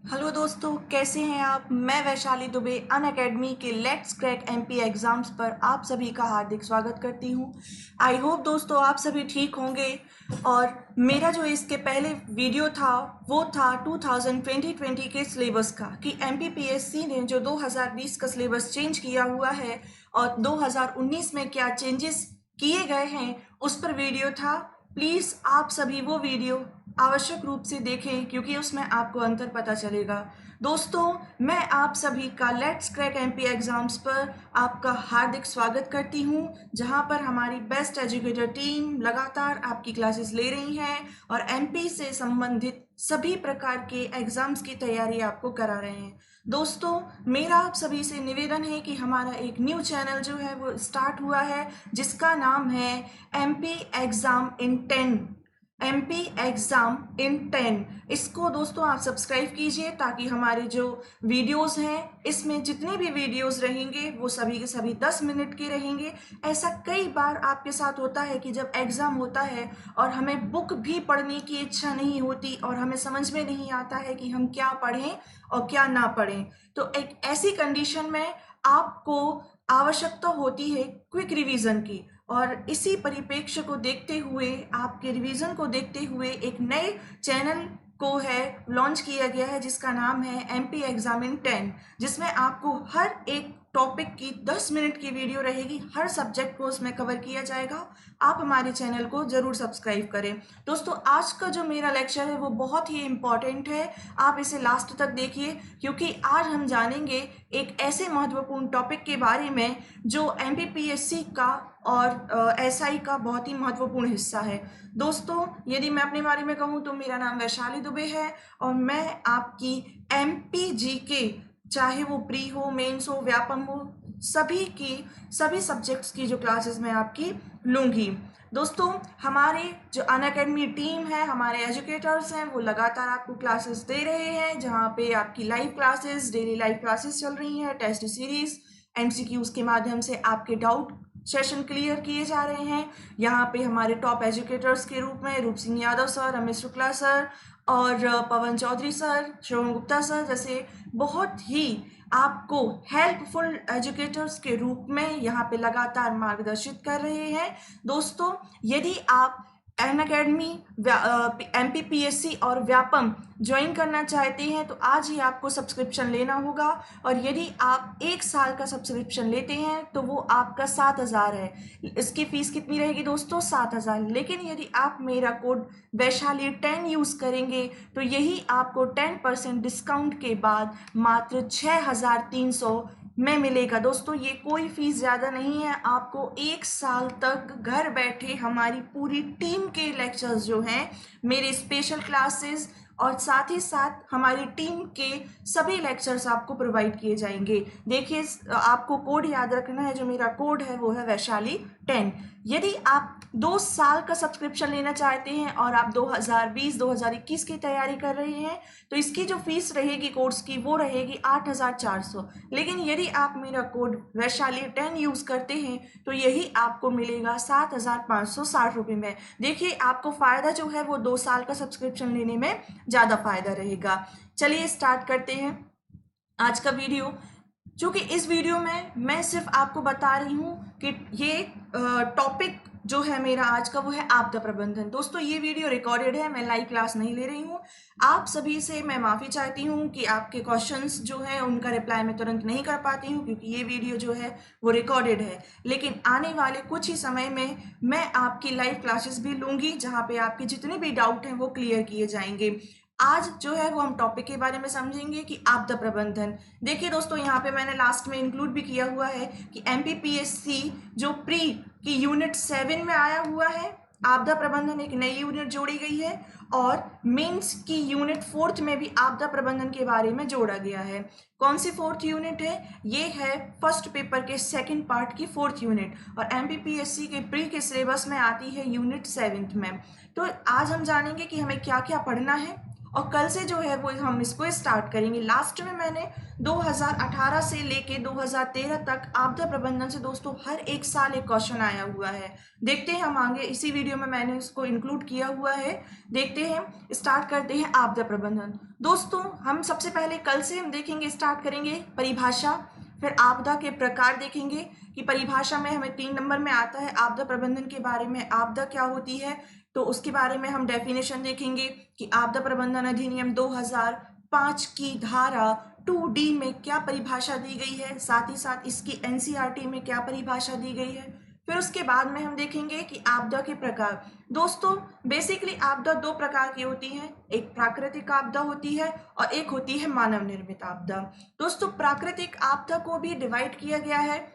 Hello दोस्तों, कैसे हैं आप। मैं वैशाली दुबे अनअकैडमी के लेट्स क्रैक एमपी एग्ज़ाम्स पर आप सभी का हार्दिक स्वागत करती हूं। आई होप दोस्तों आप सभी ठीक होंगे। और मेरा जो इसके पहले वीडियो था वो था 2020 के सिलेबस का कि एमपीपीएससी ने जो 2020 का सिलेबस चेंज किया हुआ है और 2019 में क्या चेंजेस किए गए हैं उस पर वीडियो था। प्लीज़ आप सभी वो वीडियो आवश्यक रूप से देखें क्योंकि उसमें आपको अंतर पता चलेगा। दोस्तों, मैं आप सभी का लेट्स क्रैक एमपी एग्जाम्स पर आपका हार्दिक स्वागत करती हूं, जहां पर हमारी बेस्ट एजुकेटर टीम लगातार आपकी क्लासेस ले रही है और एमपी से संबंधित सभी प्रकार के एग्जाम्स की तैयारी आपको करा रहे हैं। दोस्तों, मेरा आप सभी से निवेदन है कि हमारा एक न्यू चैनल जो है वो स्टार्ट हुआ है जिसका नाम है MP exam in 10। MP exam in 10 इसको दोस्तों आप सब्सक्राइब कीजिए ताकि हमारे जो वीडियोस हैं इसमें जितने भी वीडियोस रहेंगे वो सभी के सभी 10 मिनट के रहेंगे। ऐसा कई बार आपके साथ होता है कि जब एग्जाम होता है और हमें बुक भी पढ़ने की इच्छा नहीं होती और हमें समझ में नहीं आता है कि हम क्या पढ़ें और क्या ना पढ़ें, तो एक ऐसी कंडीशन में आपको आवश्यकता होती है क्विक रिवीजन की। और इसी परिप्रेक्ष्य को देखते हुए, आपके रिवीजन को देखते हुए एक नए चैनल को है लॉन्च किया गया है जिसका नाम है एमपी एग्जाम इन 10, जिसमें आपको हर एक टॉपिक की 10 मिनट की वीडियो रहेगी। हर सब्जेक्ट को उसमें कवर किया जाएगा। आप हमारे चैनल को जरूर सब्सक्राइब करें। दोस्तों, आज का जो मेरा लेक्चर है वो बहुत ही इम्पॉर्टेंट है, आप इसे लास्ट तक देखिए क्योंकि आज हम जानेंगे एक ऐसे महत्वपूर्ण टॉपिक के बारे में जो एमपीपीएससी का और एसआई का बहुत ही महत्वपूर्ण हिस्सा है। दोस्तों, यदि मैं अपने बारे में कहूँ तो मेरा नाम वैशाली दुबे है और मैं आपकी एमपीजी के, चाहे वो प्री हो, मेंस हो, व्यापम हो, सभी सब्जेक्ट्स की जो क्लासेस मैं आपकी लूँगी। दोस्तों, हमारे जो अनअकैडमी टीम है, हमारे एजुकेटर्स हैं, वो लगातार आपको क्लासेस दे रहे हैं, जहाँ पे आपकी live classes, daily live classes चल रही हैं, टेस्ट सीरीज, एमसीक्यूज के माध्यम से आपके डाउट सेशन क्लियर किए जा रहे हैं। यहाँ पे हमारे टॉप एजुकेटर्स के रूप में रूप सिंह यादव सर, रमेश शुक्ला सर और पवन चौधरी सर, श्रवण गुप्ता सर जैसे बहुत ही आपको हेल्पफुल एजुकेटर्स के रूप में यहाँ पे लगातार मार्गदर्शित कर रहे हैं। दोस्तों, यदि आप अनअकैडमी, एमपीपीएससी और व्यापम ज्वाइन करना चाहते हैं तो आज ही आपको सब्सक्रिप्शन लेना होगा। और यदि आप 1 साल का सब्सक्रिप्शन लेते हैं तो वो आपका 7,000 है। इसकी फीस कितनी रहेगी दोस्तों? 7,000। लेकिन यदि आप मेरा कोड वैशाली 10 यूज़ करेंगे तो यही आपको 10% डिस्काउंट के बाद मात्र 6,300 में मिलेगा। दोस्तों, ये कोई फीस ज़्यादा नहीं है। आपको 1 साल तक घर बैठे हमारी पूरी टीम के लेक्चर्स जो हैं, मेरे स्पेशल क्लासेस और साथ ही साथ हमारी टीम के सभी लेक्चर्स आपको प्रोवाइड किए जाएंगे। देखिए, आपको कोड याद रखना है। जो मेरा कोड है वो है वैशाली 10। यदि आप 2 साल का सब्सक्रिप्शन लेना चाहते हैं और आप 2020-2021 की तैयारी कर रहे हैं तो इसकी जो फीस रहेगी कोर्स की वो रहेगी 8,400। लेकिन यदि आप मेरा कोड वैशाली 10 यूज़ करते हैं तो यही आपको मिलेगा 7,560 रुपये में। देखिए, आपको फ़ायदा जो है वो 2 साल का सब्सक्रिप्शन लेने में ज़्यादा फायदा रहेगा। चलिए स्टार्ट करते हैं आज का वीडियो। चूँकि इस वीडियो में मैं सिर्फ आपको बता रही हूँ कि ये टॉपिक जो है मेरा आज का वो है आपदा प्रबंधन। दोस्तों, ये वीडियो रिकॉर्डेड है, मैं लाइव क्लास नहीं ले रही हूँ। आप सभी से मैं माफ़ी चाहती हूँ कि आपके क्वेश्चंस जो हैं उनका रिप्लाई मैं तुरंत नहीं कर पाती हूँ क्योंकि ये वीडियो जो है वो रिकॉर्डेड है। लेकिन आने वाले कुछ ही समय में मैं आपकी लाइव क्लासेस भी लूँगी जहाँ पे आपके जितने भी डाउट हैं वो क्लियर किए जाएंगे। आज जो है वो हम टॉपिक के बारे में समझेंगे कि आपदा प्रबंधन। देखिए दोस्तों, यहाँ पे मैंने लास्ट में इंक्लूड भी किया हुआ है कि एमपीपीएससी जो प्री की यूनिट 7 में आया हुआ है, आपदा प्रबंधन एक नई यूनिट जोड़ी गई है और मेंस की यूनिट 4th में भी आपदा प्रबंधन के बारे में जोड़ा गया है। कौन सी 4th यूनिट है? ये है फर्स्ट पेपर के सेकंड पार्ट की 4th यूनिट और एमपीपीएससी के प्री के सिलेबस में आती है यूनिट 7th में। तो आज हम जानेंगे कि हमें क्या क्या पढ़ना है और कल से जो है वो हम इसको स्टार्ट करेंगे। लास्ट में मैंने 2018 से लेके 2013 तक आपदा प्रबंधन से दोस्तों हर एक साल एक क्वेश्चन आया हुआ है। देखते हैं हम आगे, इसी वीडियो में मैंने इसको इंक्लूड किया हुआ है। देखते हैं, स्टार्ट करते हैं आपदा प्रबंधन। दोस्तों हम सबसे पहले कल से हम देखेंगे, स्टार्ट करेंगे परिभाषा, फिर आपदा के प्रकार देखेंगे कि परिभाषा में हमें 3 नंबर में आता है आपदा प्रबंधन के बारे में, आपदा क्या होती है, तो उसके बारे में हम डेफिनेशन देखेंगे कि आपदा प्रबंधन अधिनियम 2005 की धारा 2D में क्या परिभाषा दी गई है, साथ ही साथ इसकी NCERT में क्या परिभाषा दी गई है। फिर उसके बाद में हम देखेंगे कि आपदा के प्रकार। दोस्तों बेसिकली आपदा 2 प्रकार की होती है, एक प्राकृतिक आपदा होती है और एक होती है मानव निर्मित आपदा। दोस्तों प्राकृतिक आपदा को भी डिवाइड किया गया है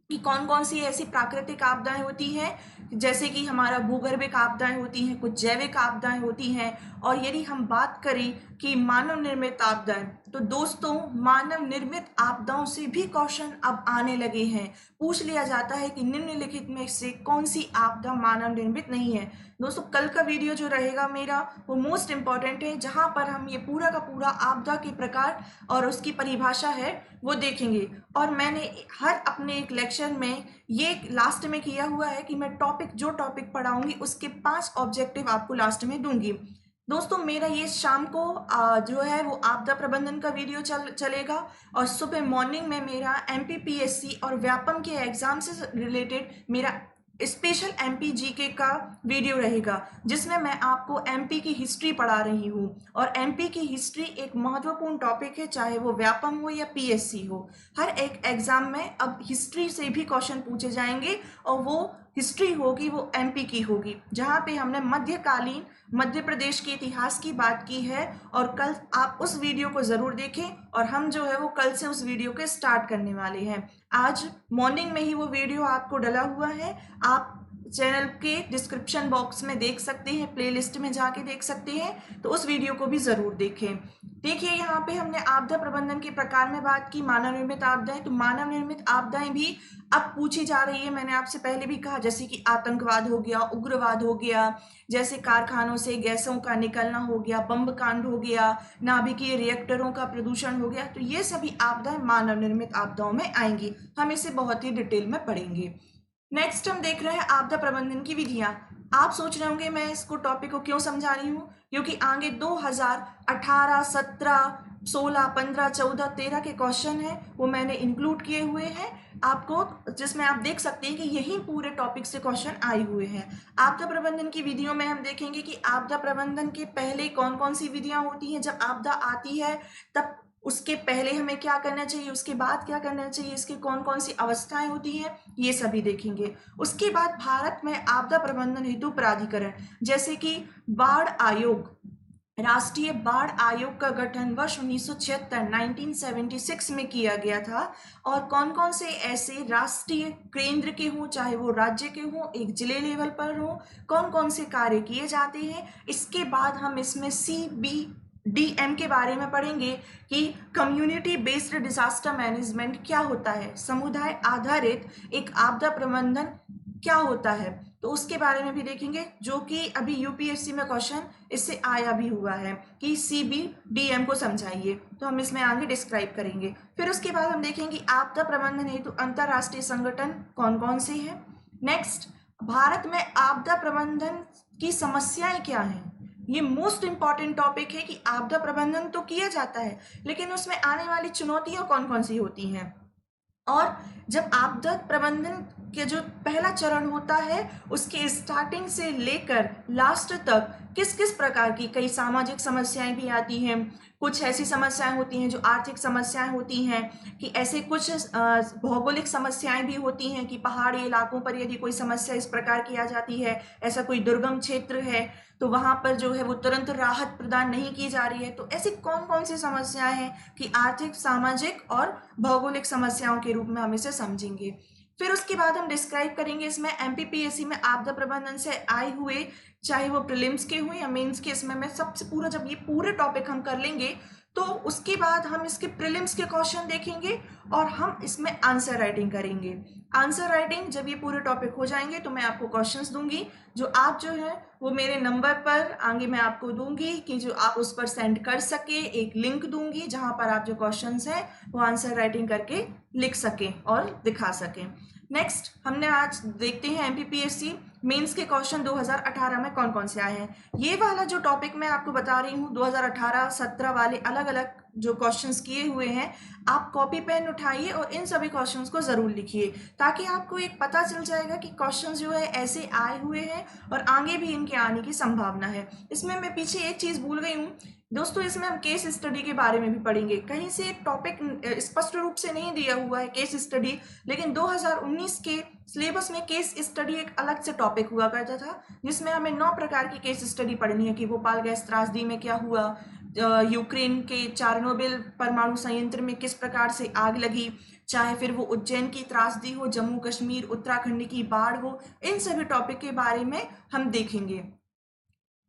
कि कौन कौन सी ऐसी प्राकृतिक आपदाएं होती हैं, जैसे कि हमारा भूगर्भिक आपदाएं होती हैं, कुछ जैविक आपदाएं होती हैं। और यदि हम बात करें कि मानव निर्मित आपदाएं, तो दोस्तों मानव निर्मित आपदाओं से भी क्वेश्चन अब आने लगे हैं। पूछ लिया जाता है कि निम्नलिखित में से कौन सी आपदा मानव निर्मित नहीं है। दोस्तों कल का वीडियो जो रहेगा मेरा वो मोस्ट इम्पॉर्टेंट है, जहां पर हम ये पूरा का पूरा आपदा के प्रकार और उसकी परिभाषा है वो देखेंगे। और मैंने हर अपने एक लेक्चर में ये लास्ट में किया हुआ है कि मैं जो टॉपिक पढ़ाऊंगी उसके 5 ऑब्जेक्टिव आपको लास्ट में दूंगी। दोस्तों मेरा ये शाम को जो है वो आपदा प्रबंधन का वीडियो चलेगा और सुबह मॉर्निंग में मेरा MPPSC और व्यापम के एग्जाम से रिलेटेड मेरा स्पेशल MP GK का वीडियो रहेगा, जिसमें मैं आपको MP की हिस्ट्री पढ़ा रही हूँ। और MP की हिस्ट्री एक महत्वपूर्ण टॉपिक है, चाहे वो व्यापम हो या PSC हो। हर एक एग्जाम में अब हिस्ट्री से भी क्वेश्चन पूछे जाएंगे और वो हिस्ट्री होगी वो MP की होगी, जहाँ पे हमने मध्यकालीन मध्य प्रदेश के इतिहास की बात की है। और कल आप उस वीडियो को जरूर देखें और हम जो है वो कल से उस वीडियो के स्टार्ट करने वाले हैं। आज मॉर्निंग में ही वो वीडियो आपको डला हुआ है, आप चैनल के डिस्क्रिप्शन बॉक्स में देख सकते हैं, प्लेलिस्ट में जाके देख सकते हैं, तो उस वीडियो को भी जरूर देखें। देखिए यहाँ पे हमने आपदा प्रबंधन के प्रकार में बात की, मानव निर्मित आपदाएं। तो मानव निर्मित आपदाएं भी अब पूछी जा रही है, मैंने आपसे पहले भी कहा, जैसे कि आतंकवाद हो गया, उग्रवाद हो गया, जैसे कारखानों से गैसों का निकलना हो गया, बम कांड हो गया, नाभिकीय रिएक्टरों का प्रदूषण हो गया। तो ये सभी आपदाएं मानव निर्मित आपदाओं में आएंगी, हम इसे बहुत ही डिटेल में पढ़ेंगे। नेक्स्ट हम देख रहे हैं आपदा प्रबंधन की विधियां। आप सोच रहे होंगे मैं इसको टॉपिक को क्यों समझा रही हूँ, क्योंकि आगे 2018, 17, 16, 15, 14, 13 के क्वेश्चन है वो मैंने इंक्लूड किए हुए हैं आपको, जिसमें आप देख सकते हैं कि यही पूरे टॉपिक से क्वेश्चन आए हुए हैं। आपदा प्रबंधन की विधियों में हम देखेंगे कि आपदा प्रबंधन के पहले कौन कौन सी विधियां होती हैं। जब आपदा आती है तब उसके पहले हमें क्या करना चाहिए, उसके बाद क्या करना चाहिए, इसकी कौन कौन सी अवस्थाएं होती हैं, ये सभी देखेंगे। उसके बाद भारत में आपदा प्रबंधन हेतु प्राधिकरण, जैसे कि बाढ़ आयोग, राष्ट्रीय बाढ़ आयोग का गठन वर्ष 1976 में किया गया था। और कौन कौन से ऐसे राष्ट्रीय केंद्र के हों चाहे वो राज्य के हों, एक जिले लेवल पर हो, कौन कौन से कार्य किए जाते हैं। इसके बाद हम इसमें CBDM के बारे में पढ़ेंगे कि कम्युनिटी बेस्ड डिजास्टर मैनेजमेंट क्या होता है, समुदाय आधारित एक आपदा प्रबंधन क्या होता है, तो उसके बारे में भी देखेंगे, जो कि अभी UPSC में क्वेश्चन इससे आया भी हुआ है कि CBDM को समझाइए, तो हम इसमें आगे डिस्क्राइब करेंगे। फिर उसके बाद हम देखेंगे आपदा प्रबंधन हेतु अंतरराष्ट्रीय संगठन कौन कौन से हैं। नेक्स्ट, भारत में आपदा प्रबंधन की समस्याएं क्या हैं। ये मोस्ट इंपॉर्टेंट टॉपिक है कि आपदा प्रबंधन तो किया जाता है, लेकिन उसमें आने वाली चुनौतियां कौन कौन सी होती हैं। और जब आपदा प्रबंधन के जो पहला चरण होता है उसके स्टार्टिंग से लेकर लास्ट तक किस किस प्रकार की कई सामाजिक समस्याएं भी आती हैं, कुछ ऐसी समस्याएं होती हैं जो आर्थिक समस्याएं होती हैं, कि ऐसे कुछ भौगोलिक समस्याएं भी होती हैं कि पहाड़ी इलाकों पर यदि कोई समस्या इस प्रकार की आ जाती है, ऐसा कोई दुर्गम क्षेत्र है तो वहां पर जो है वो तुरंत राहत प्रदान नहीं की जा रही है। तो ऐसी कौन कौन सी समस्याएं हैं कि आर्थिक, सामाजिक और भौगोलिक समस्याओं के रूप में हम इसे समझेंगे। फिर उसके बाद हम डिस्क्राइब करेंगे इसमें MPPSC में आपदा प्रबंधन से आए हुए, चाहे वो प्रीलिम्स के हुए या मेंस के, इसमें मैं सबसे पूरा, जब ये पूरे टॉपिक हम कर लेंगे तो उसके बाद हम इसके प्रीलिम्स के क्वेश्चन देखेंगे और हम इसमें आंसर राइटिंग करेंगे। आंसर राइटिंग जब ये पूरे टॉपिक हो जाएंगे तो मैं आपको क्वेश्चंस दूंगी, जो आप जो है वो मेरे नंबर पर आगे मैं आपको दूंगी कि जो आप उस पर सेंड कर सके। एक लिंक दूंगी जहां पर आप जो क्वेश्चंस हैं वो आंसर राइटिंग करके लिख सकें और दिखा सकें। नेक्स्ट हमने आज देखते हैं एमपीपीएससी मेंस के क्वेश्चन 2018 में कौन कौन से आए हैं। ये वाला जो टॉपिक मैं आपको बता रही हूँ 2018-17 वाले अलग अलग जो क्वेश्चंस किए हुए हैं, आप कॉपी पेन उठाइए और इन सभी क्वेश्चंस को जरूर लिखिए, ताकि आपको एक पता चल जाएगा कि क्वेश्चंस जो है ऐसे आए हुए हैं और आगे भी इनके आने की संभावना है। इसमें मैं पीछे एक चीज भूल गई हूँ दोस्तों, इसमें हम केस स्टडी के बारे में भी पढ़ेंगे। कहीं से टॉपिक स्पष्ट रूप से नहीं दिया हुआ है केस स्टडी, लेकिन 2019 के सिलेबस में केस स्टडी एक अलग से टॉपिक हुआ करता था, जिसमें हमें 9 प्रकार की केस स्टडी पढ़नी है कि भोपाल गैस त्रासदी में क्या हुआ, यूक्रेन के चार्नोबिल परमाणु संयंत्र में किस प्रकार से आग लगी, चाहे फिर वो उज्जैन की त्रासदी हो, जम्मू कश्मीर उत्तराखंड की बाढ़ हो, इन सभी टॉपिक के बारे में हम देखेंगे।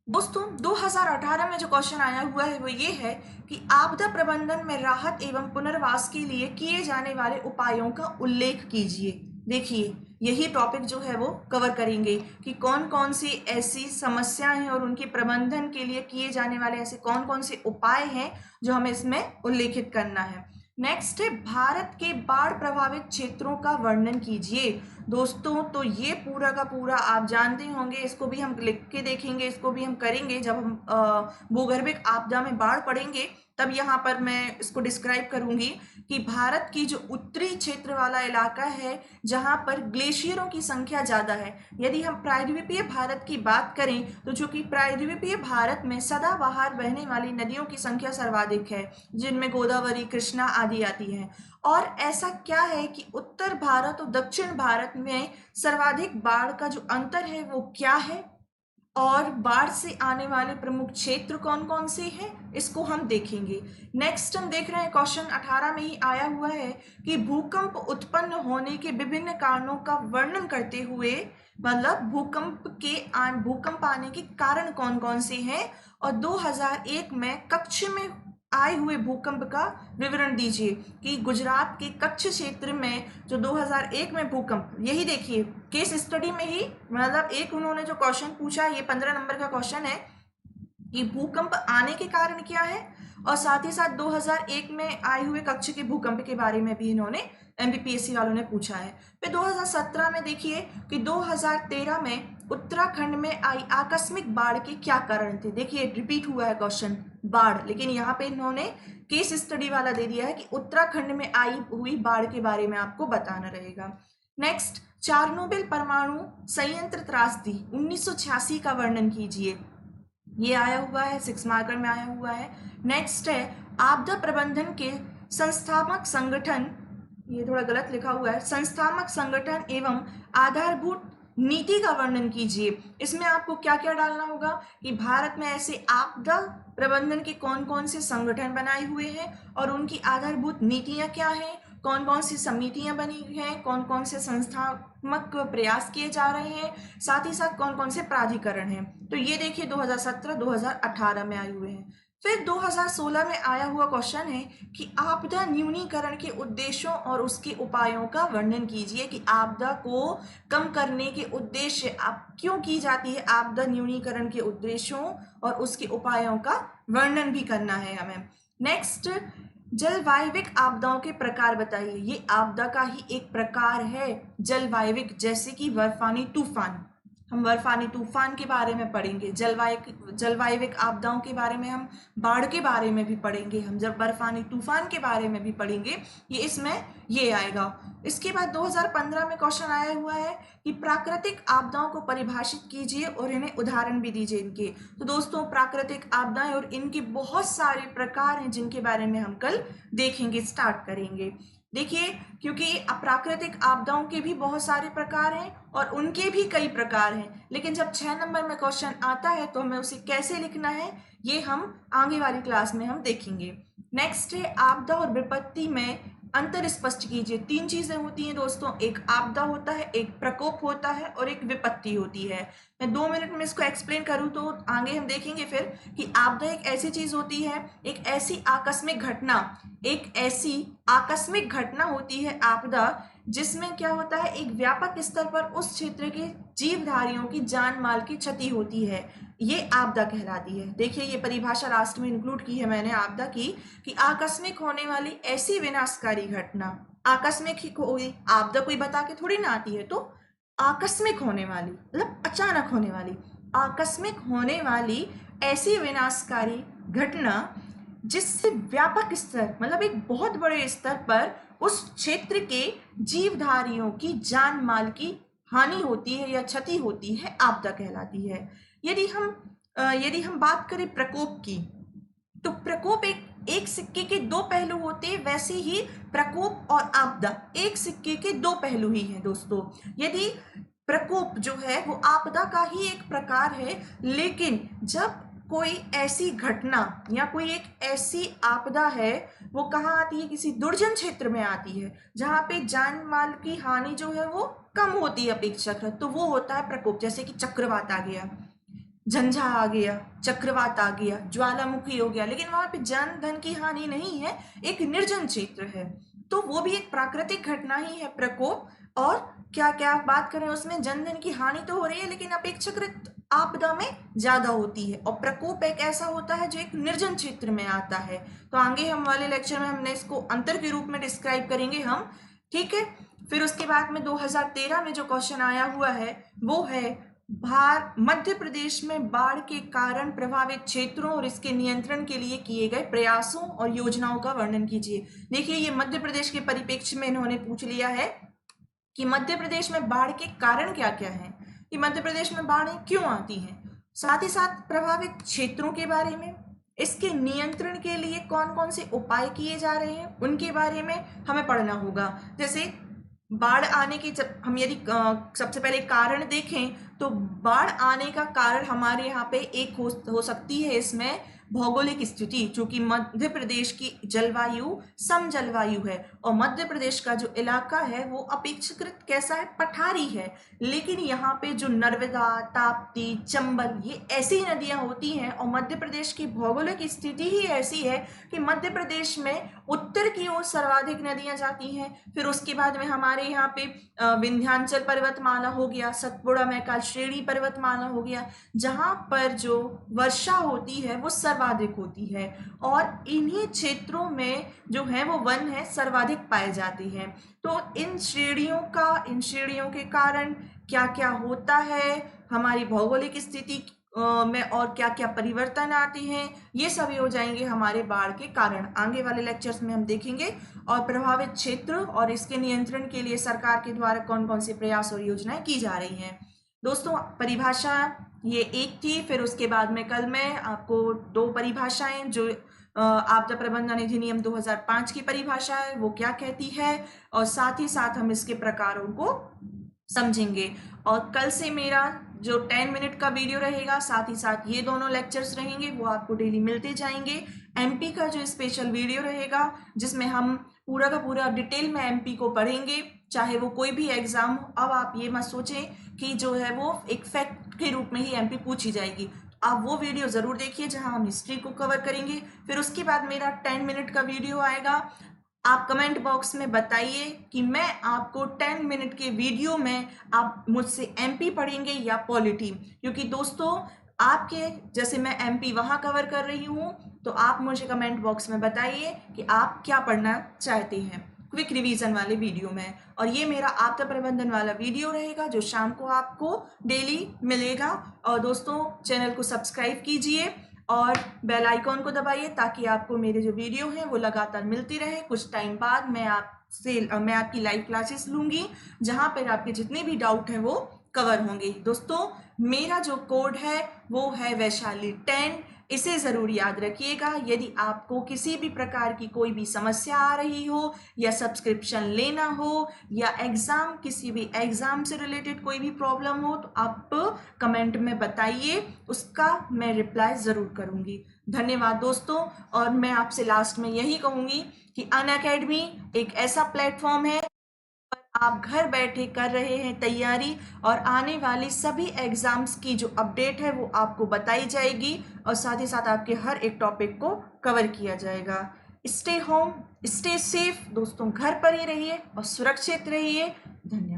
दोस्तों 2018 में जो क्वेश्चन आया हुआ है वो ये है कि आपदा प्रबंधन में राहत एवं पुनर्वास के लिए किए जाने वाले उपायों का उल्लेख कीजिए। देखिए यही टॉपिक जो है वो कवर करेंगे कि कौन कौन सी ऐसी समस्याएं हैं और उनके प्रबंधन के लिए किए जाने वाले ऐसे कौन कौन से उपाय हैं जो हमें इसमें उल्लेखित करना है। नेक्स्ट है भारत के बाढ़ प्रभावित क्षेत्रों का वर्णन कीजिए। दोस्तों तो ये पूरा का पूरा आप जानते होंगे, इसको भी हम लिख के देखेंगे, इसको भी हम करेंगे जब हम भूगर्भिक आपदा में बाढ़ पड़ेंगे, तब यहाँ पर मैं इसको डिस्क्राइब करूंगी कि भारत की जो उत्तरी क्षेत्र वाला इलाका है जहाँ पर ग्लेशियरों की संख्या ज़्यादा है। यदि हम प्रायद्वीपीय भारत की बात करें तो जो कि प्रायद्वीपीय भारत में सदाबहार बहने वाली नदियों की संख्या सर्वाधिक है, जिनमें गोदावरी, कृष्णा आदि आती हैं। और ऐसा क्या है कि उत्तर भारत और दक्षिण भारत में सर्वाधिक बाढ़ का जो अंतर है वो क्या है, और बाढ़ से आने वाले प्रमुख क्षेत्र कौन कौन से हैं, इसको हम देखेंगे। नेक्स्ट हम देख रहे हैं क्वेश्चन 18 में ही आया हुआ है कि भूकंप उत्पन्न होने के विभिन्न कारणों का वर्णन करते हुए, मतलब भूकंप आने के कारण कौन कौन से हैं, और 2001 में कच्छ में आए हुए भूकंप का विवरण दीजिए कि गुजरात के कच्छ क्षेत्र में जो 2001 में भूकंप, यही देखिए केस स्टडी में ही, मतलब एक उन्होंने जो क्वेश्चन पूछा, ये 15 नंबर का क्वेश्चन है कि भूकंप आने के कारण क्या है, और साथ ही साथ 2001 में आए हुए कच्छ के भूकंप के बारे में भी इन्होंने एमपीपीएससी वालों ने पूछा है। फिर 2017 में देखिए कि 2013 में उत्तराखंड में आई आकस्मिक बाढ़ के क्या कारण थे। देखिए रिपीट हुआ है क्वेश्चन बाढ़, लेकिन यहाँ पे इन्होंने केस स्टडी वाला दे दिया है कि उत्तराखंड में आई हुई बाढ़ के बारे में आपको बताना रहेगा। नेक्स्ट, चार्नोबिल परमाणु संयंत्र त्रासदी 1986 का वर्णन कीजिए। ये आया हुआ है 6 मार्कर में आया हुआ है। नेक्स्ट है आपदा प्रबंधन के संस्थापक संगठन, ये थोड़ा गलत लिखा हुआ है, संस्थापक संगठन एवं आधारभूत नीति का वर्णन कीजिए। इसमें आपको क्या क्या डालना होगा कि भारत में ऐसे आपदा प्रबंधन के कौन कौन से संगठन बनाए हुए हैं और उनकी आधारभूत नीतियां क्या हैं, कौन कौन सी समितियां बनी हैं, कौन कौन से संस्थात्मक प्रयास किए जा रहे हैं, साथ ही साथ कौन कौन से प्राधिकरण हैं। तो ये देखिए 2017-2018 में आए हुए हैं। फिर 2016 में आया हुआ क्वेश्चन है कि आपदा न्यूनीकरण के उद्देश्यों और उसके उपायों का वर्णन कीजिए कि आपदा को कम करने के उद्देश्य आप क्यों की जाती है, आपदा न्यूनीकरण के उद्देश्यों और उसके उपायों का वर्णन भी करना है हमें। नेक्स्ट, जलवायविक आपदाओं के प्रकार बताइए। ये आपदा का ही एक प्रकार है जलवायविक, जैसे कि बर्फानी तूफान, हम बर्फानी तूफान के बारे में पढ़ेंगे। जलवायविक आपदाओं के बारे में हम बाढ़ के बारे में भी पढ़ेंगे, हम जब बर्फानी तूफान के बारे में भी पढ़ेंगे, ये इसमें ये आएगा। इसके बाद 2015 में क्वेश्चन आया हुआ है कि प्राकृतिक आपदाओं को परिभाषित कीजिए और इन्हें उदाहरण भी दीजिए इनके। तो दोस्तों प्राकृतिक आपदाएं और इनके बहुत सारे प्रकार हैं जिनके बारे में हम कल देखेंगे, स्टार्ट करेंगे। देखिए क्योंकि प्राकृतिक आपदाओं के भी बहुत सारे प्रकार हैं और उनके भी कई प्रकार हैं, लेकिन जब 6 नंबर में क्वेश्चन आता है तो हमें उसे कैसे लिखना है ये हम आगे वाली क्लास में हम देखेंगे। नेक्स्ट है आपदा और विपत्ति में अंतर स्पष्ट कीजिए। 3 चीजें होती हैं दोस्तों, एक आपदा होता है, एक प्रकोप होता है और एक विपत्ति होती है। मैं 2 मिनट में इसको एक्सप्लेन करूं तो आगे हम देखेंगे फिर कि आपदा एक ऐसी चीज होती है, एक ऐसी आकस्मिक घटना होती है आपदा, जिसमें क्या होता है, एक व्यापक स्तर पर उस क्षेत्र के जीवधारियों की जान माल की क्षति होती है, ये आपदा कहलाती है। देखिए ये परिभाषा लास्ट में इंक्लूड की है मैंने आपदा की, कि आकस्मिक होने वाली ऐसी विनाशकारी घटना, आकस्मिक ही कोई आपदा कोई बता के थोड़ी ना आती है, तो आकस्मिक होने वाली मतलब अचानक होने वाली, आकस्मिक होने वाली ऐसी विनाशकारी घटना जिससे व्यापक स्तर मतलब एक बहुत बड़े स्तर पर उस क्षेत्र के जीवधारियों की जान माल की हानि होती है या क्षति होती है, आपदा कहलाती है। यदि हम बात करें प्रकोप की, तो प्रकोप एक सिक्के के 2 पहलू होते हैं, वैसे ही प्रकोप और आपदा एक सिक्के के 2 पहलू ही हैं दोस्तों। यदि प्रकोप जो है वो आपदा का ही एक प्रकार है, लेकिन जब कोई ऐसी घटना या कोई एक ऐसी आपदा है, वो कहाँ आती है, किसी दुर्जन क्षेत्र में आती है, जहाँ पे जान माल की हानि जो है वो कम होती है अपेक्षाकृत, तो वो होता है प्रकोप। जैसे कि चक्रवात आ गया, झंझा आ गया, चक्रवात आ गया, ज्वालामुखी हो गया, लेकिन वहां पे जान धन की हानि नहीं है, एक निर्जन क्षेत्र है, तो वो भी एक प्राकृतिक घटना ही है प्रकोप। और क्या क्या आप बात करें, उसमें जन धन की हानि तो हो रही है, लेकिन अपेक्षाकृत आपदा में ज्यादा होती है। और प्रकोप एक ऐसा होता है जो एक निर्जन क्षेत्र में आता है। तो आगे हम वाले लेक्चर में हमने इसको अंतर के रूप में डिस्क्राइब करेंगे हम, ठीक है। फिर उसके बाद में 2013 में जो क्वेश्चन आया हुआ है वो है मध्य प्रदेश में बाढ़ के कारण प्रभावित क्षेत्रों और इसके नियंत्रण के लिए किए गए प्रयासों और योजनाओं का वर्णन कीजिए। देखिए ये मध्य प्रदेश के परिप्रेक्ष्य में इन्होंने पूछ लिया है कि मध्य प्रदेश में बाढ़ के कारण क्या क्या हैं, कि मध्य प्रदेश में बाढ़ें क्यों आती हैं, साथ ही साथ प्रभावित क्षेत्रों के बारे में, इसके नियंत्रण के लिए कौन कौन से उपाय किए जा रहे हैं उनके बारे में हमें पढ़ना होगा। जैसे बाढ़ आने की, जब हम यदि सबसे पहले कारण देखें, तो बाढ़ आने का कारण हमारे यहाँ पे एक हो सकती है इसमें भौगोलिक स्थिति, चूंकि मध्य प्रदेश की जलवायु सम जलवायु है और मध्य प्रदेश का जो इलाका है वो अपेक्षाकृत कैसा है, पठारी है। लेकिन यहाँ पे जो नर्मदा, ताप्ती, चंबल, ये ऐसी नदियां होती हैं और मध्य प्रदेश की भौगोलिक स्थिति ही ऐसी है कि मध्य प्रदेश में उत्तर की ओर सर्वाधिक नदियां जाती हैं। फिर उसके बाद में हमारे यहाँ पे विंध्याचल पर्वतमाला हो गया, सतपुड़ा मैकाल श्रेणी पर्वतमाला हो गया, जहां पर जो वर्षा होती है वो सर्वाधिक होती है, और इन्हीं क्षेत्रों में जो है वो वन है सर्वाधिक पाए जाते हैं। तो इन श्रेणियों के कारण क्या क्या होता है हमारी भौगोलिक स्थिति में, और क्या क्या परिवर्तन आते हैं, ये सभी हो जाएंगे हमारे बाढ़ के कारण। आगे वाले लेक्चर्स में हम देखेंगे। और प्रभावित क्षेत्र और इसके नियंत्रण के लिए सरकार के द्वारा कौन कौन से प्रयास और योजनाएं की जा रही हैं। दोस्तों परिभाषा ये एक थी, फिर उसके बाद में कल मैं आपको 2 परिभाषाएं, जो आपदा प्रबंधन अधिनियम 2005 की परिभाषा है वो क्या कहती है, और साथ ही साथ हम इसके प्रकारों को समझेंगे। और कल से मेरा जो 10 मिनट का वीडियो रहेगा, साथ ही साथ ये दोनों लेक्चर्स रहेंगे, वो आपको डेली मिलते जाएंगे। एमपी का जो स्पेशल वीडियो रहेगा, जिसमें हम पूरा का पूरा डिटेल में एमपी को पढ़ेंगे, चाहे वो कोई भी एग्जाम हो। अब आप ये मत सोचें कि जो है वो एक फैक्ट के रूप में ही एमपी पूछी जाएगी, आप वो वीडियो जरूर देखिए जहां हम हिस्ट्री को कवर करेंगे। फिर उसके बाद मेरा 10 मिनट का वीडियो आएगा। आप कमेंट बॉक्स में बताइए कि मैं आपको 10 मिनट के वीडियो में आप मुझसे एमपी पढ़ेंगे या पॉलिटी, क्योंकि दोस्तों आपके जैसे मैं एमपी वहां कवर कर रही हूं, तो आप मुझे कमेंट बॉक्स में बताइए कि आप क्या पढ़ना चाहते हैं क्विक रिवीजन वाले वीडियो में। और ये मेरा आपदा प्रबंधन वाला वीडियो रहेगा जो शाम को आपको डेली मिलेगा। और दोस्तों चैनल को सब्सक्राइब कीजिए और बेल आइकॉन को दबाइए, ताकि आपको मेरे जो वीडियो हैं वो लगातार मिलती रहे। कुछ टाइम बाद मैं आपकी लाइव क्लासेस लूंगी, जहां पर आपके जितने भी डाउट हैं वो कवर होंगे। दोस्तों मेरा जो कोड है वो है वैशाली 10, इसे ज़रूर याद रखिएगा। यदि आपको किसी भी प्रकार की कोई भी समस्या आ रही हो, या सब्सक्रिप्शन लेना हो, या किसी भी एग्ज़ाम से रिलेटेड कोई भी प्रॉब्लम हो, तो आप कमेंट में बताइए, उसका मैं रिप्लाई ज़रूर करूँगी। धन्यवाद दोस्तों। और मैं आपसे लास्ट में यही कहूँगी कि अनअकैडमी एक ऐसा प्लेटफॉर्म है, आप घर बैठे कर रहे हैं तैयारी, और आने वाली सभी एग्जाम्स की जो अपडेट है वो आपको बताई जाएगी, और साथ ही साथ आपके हर एक टॉपिक को कवर किया जाएगा। स्टे होम, स्टे सेफ दोस्तों, घर पर ही रहिए और सुरक्षित रहिए। धन्यवाद।